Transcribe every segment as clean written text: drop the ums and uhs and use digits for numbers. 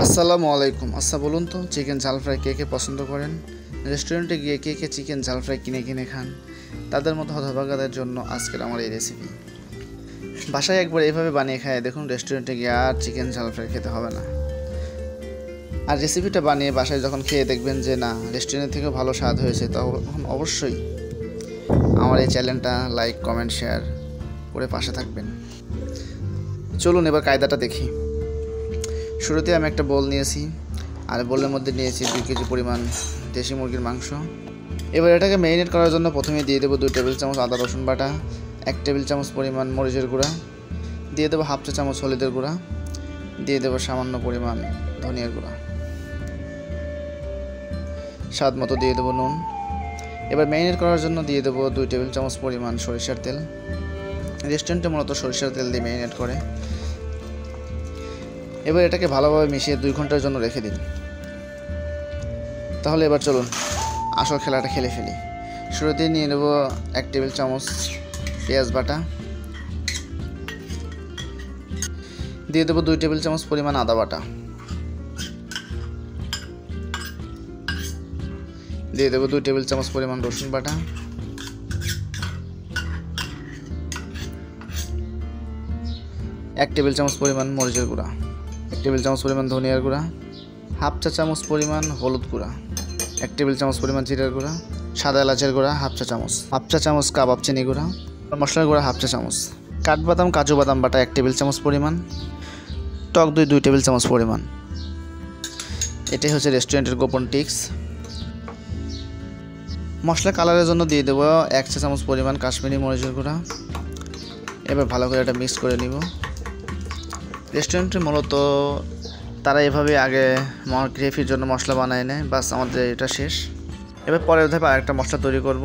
আসসালামু আলাইকুম। আচ্ছা বলুন তো, চিকেন ঝাল ফ্রাই কে কে পছন্দ করেন? রেস্টুরেন্টে গিয়ে কে কে চিকেন ঝাল ফ্রাই কিনে কিনে খান? তাদের মতো হতভাগাদের জন্য আজকের আমার এই রেসিপি। বাসায় একবার এইভাবে বানিয়ে খায় দেখুন, রেস্টুরেন্টে গিয়ে আর চিকেন ঝাল ফ্রাই খেতে হবে না। আর রেসিপিটা বানিয়ে বাসায় যখন খেয়ে দেখবেন যে না, রেস্টুরেন্ট থেকেও ভালো স্বাদ হয়েছে, তখন অবশ্যই আমার এই চ্যানেলটা লাইক, কমেন্ট, শেয়ার করে পাশে থাকবেন। চলুন এবার কায়দাটা দেখি। শুরুতে আমি একটা বোল নিয়েছি, আর বোলের মধ্যে নিয়েছি 2 কেজি পরিমাণ দেশি মুরগির মাংস। এবার এটাকে ম্যারিনেট করার জন্য প্রথমে দিয়ে দেবো 2 টেবিল চামচ আদা রসুন বাটা, 1 টেবিল চামচ পরিমাণ মরিচের গুঁড়া, দিয়ে দেবো হাফ চা চামচ হলুদের গুঁড়া, দিয়ে দেবো সামান্য পরিমাণ ধনিয়ার গুঁড়া, স্বাদ মতো দিয়ে দেবো নুন। এবার ম্যারিনেট করার জন্য দিয়ে দেবো 2 টেবিল চামচ পরিমাণ সরিষার তেল। রেস্টুরেন্টে মূলত সরিষার তেল দিয়ে ম্যারিনেট করে। এবার এটাকে ভালোভাবে মিশিয়ে 2 ঘন্টার জন্য রেখে দিন। তাহলে এবার চলুন আসল খেলাটা খেলে ফেলি। শুরুতেই নিয়ে নেব 1 টেবিল চামচ পেঁয়াজ বাটা, দিয়ে দেবো 2 টেবিল চামচ পরিমাণ আদা বাটা, দিয়ে দেবো 2 টেবিল চামচ পরিমাণ রসুন বাটা, 1 টেবিল চামচ পরিমাণ মরিচের গুঁড়া, 1 টেবিল চামচ পরিমাণ ধনিয়ার গুঁড়া, হাফ চা চামচ পরিমাণ হলুদ গুঁড়া, 1 টেবিল চামচ পরিমাণ জিরার গুঁড়া, সাদা এলাচের গুঁড়া হাফ চা চামচ কাবাব চিনি গুঁড়া, মশলার গুঁড়া হাফ চা চামচ, কাঠবাদাম কাজু বাদাম বাটা 1 টেবিল চামচ পরিমাণ, টক দই 2 টেবিল চামচ পরিমাণ। এটাই হচ্ছে রেস্টুরেন্টের গোপন টিপস। মশলা কালারের জন্য দিয়ে দেবো 1 চা চামচ পরিমাণ কাশ্মীরি মরিচের গুঁড়া। এবার ভালো করে এটা মিক্স করে নিব। রেস্টুরেন্টে মূলত তারা এভাবে আগে গ্রেভির জন্য মশলা বানায় নেয়, বাস আমাদের এটা শেষ। এবার পরের ধাপে আরেকটা মশলা তৈরি করব।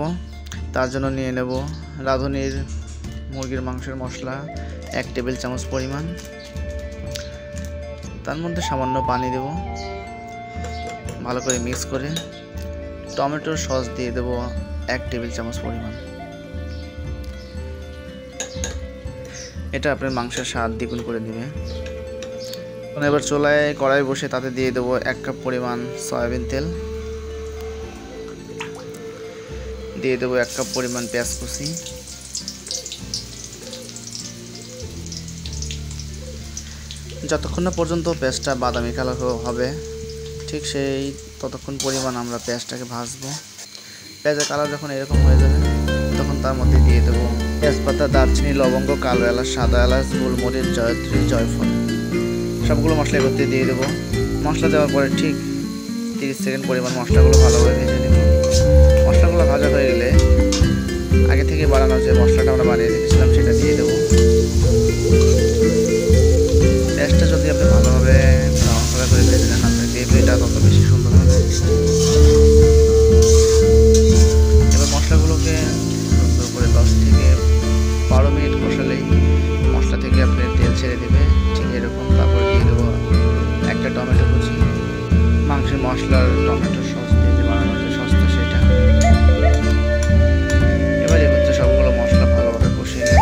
তার জন্য নিয়ে নেব রাঁধুনির মুরগির মাংসের মশলা 1 টেবিল চামচ পরিমাণ, তার মধ্যে সামান্য পানি দেব। ভালো করে মিক্স করে টমেটোর সস দিয়ে দেব 1 টেবিল চামচ পরিমাণ। এটা আপনার মাংসের স্বাদ দ্বিগুণ করে দিবে। এবার চুলায় কড়াই বসে তাতে দিয়ে দেবো 1 কাপ পরিমাণ সয়াবিন তেল, দিয়ে দেবো 1 কাপ পরিমাণ পেঁয়াজ কুচি, যতক্ষণ না পর্যন্ত পেঁয়াজটা বাদামি কালার হবে ঠিক ততক্ষণ পরিমাণ আমরা পেঁয়াজটাকে ভাজবো। পেঁয়াজের কালার যখন এরকম হয়ে যাবে তখন তার মধ্যে দিয়ে দেবো তেজপাতা, দারচিনি, লবঙ্গ, কালো এলাচ, সাদা এলাচ, গোলমরিচ, জয়ত্রী, জয়ফল সবগুলো মশলা করতে দিয়ে দেবো। মশলা দেওয়ার পরে ঠিক 30 সেকেন্ড পরিমাণ মশলাগুলো ভালোভাবে ভেজে নেব। মশলাগুলো ভাজা হয়ে গেলে আগে থেকে বানানো যে মশলাটা আমরা বানিয়ে রেখেছিলাম সেটা দিয়ে দেবো। পেঁয়াজটা যদি আপনি ভালোভাবে ব্রাউন কালার করে ভেজে নেন, আপনার গ্রেভিটা তত বেশি সুন্দর হবে। এবার মশলাগুলোকে সুন্দর করে 10 থেকে 12 মিনিট কষালেই মশলা থেকে আপনার তেল ছেড়ে দেবে, ঠিক এরকম। তারপর দিয়ে দেবো একটা টমেটো কুচি, মাংসের মশলার টমেটোর সস দিয়ে যে বানানো যে সসটা সেটা। এবার এর মধ্যে সবগুলো মশলা ভালোভাবে কষিয়ে নেব।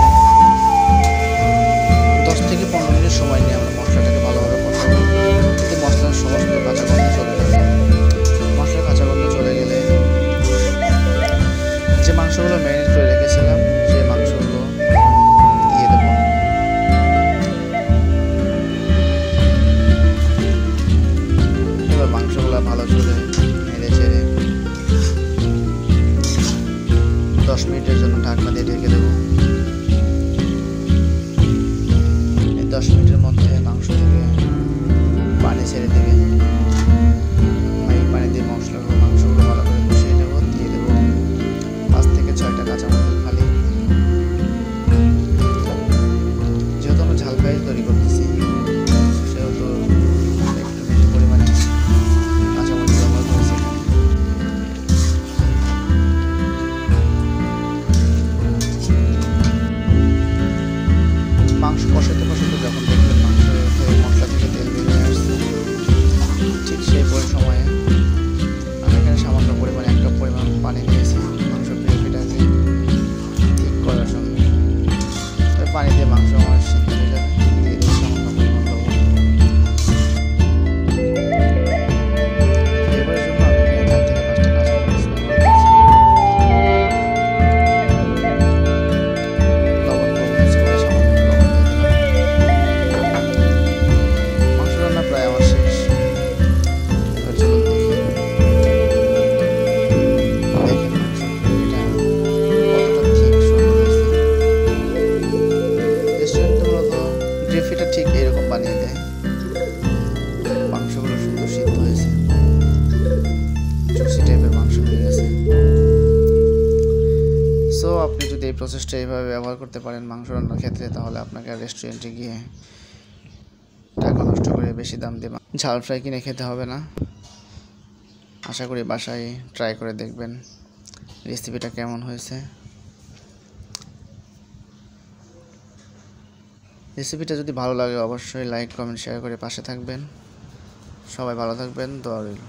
এই প্রসেসটা এইভাবে ব্যবহার করতে পারেন মাংস রান্নার ক্ষেত্রে, তাহলে আপনাকে আর রেস্টুরেন্টে গিয়ে টাকা নষ্ট করে বেশি দাম দিয়ে ঝাল ফ্রাই কিনে খেতে হবে না। আশা করি বাসায় ট্রাই করে দেখবেন রেসিপিটা কেমন হয়েছে। রেসিপিটা যদি ভালো লাগে অবশ্যই লাইক, কমেন্ট, শেয়ার করে পাশে থাকবেন। সবাই ভালো থাকবেন, দোয়া রইল।